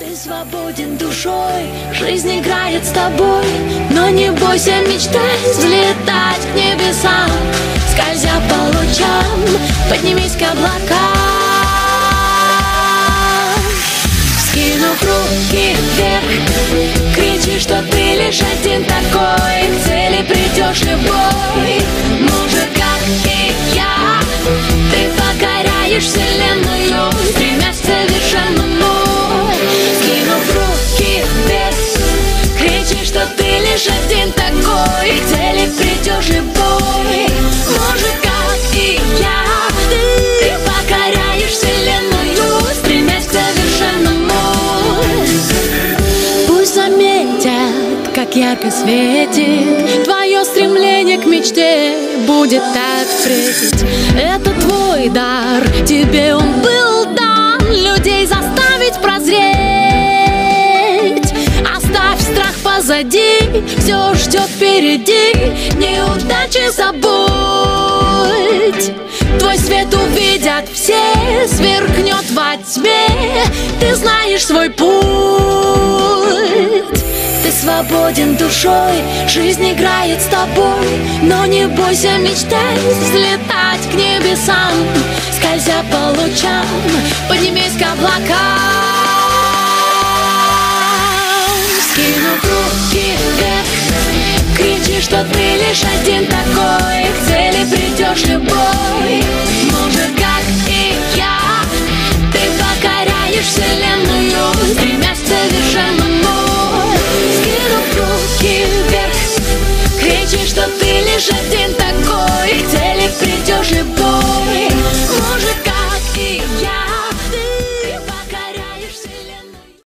Ты свободен душой, жизнь играет с тобой, но не бойся мечтать, взлетать к небесам. Скользя по лучам, поднимись к облакам. Скинув руки вверх, кричи, что ты лишь один такой. К цели придешь любой, может, как и я. Ты покоряешь вселенную, стремясь к совершенному. Скинув руки вверх, кричи, что ты лишь один такой. К цели придешь любой, может, как и я. Ты покоряешь вселенную, стремясь к совершенному. Пусть заметят, как ярко светит твое стремление к мечте, будет так встретить. Это твой дар, тебе он был дан, людей заставить прозреть. Оставь страх позади, все ждет впереди, неудачи забудь. Твой свет увидят все, сверкнет во тьме, ты знаешь свой путь. Ты свободен душой, жизнь играет с тобой, но не бойся мечтать, взлетать к небесам. Скользя по лучам, поднимись к облакам. Скинув руки вверх, кричи, что ты лишь один такой. К цели придешь любой,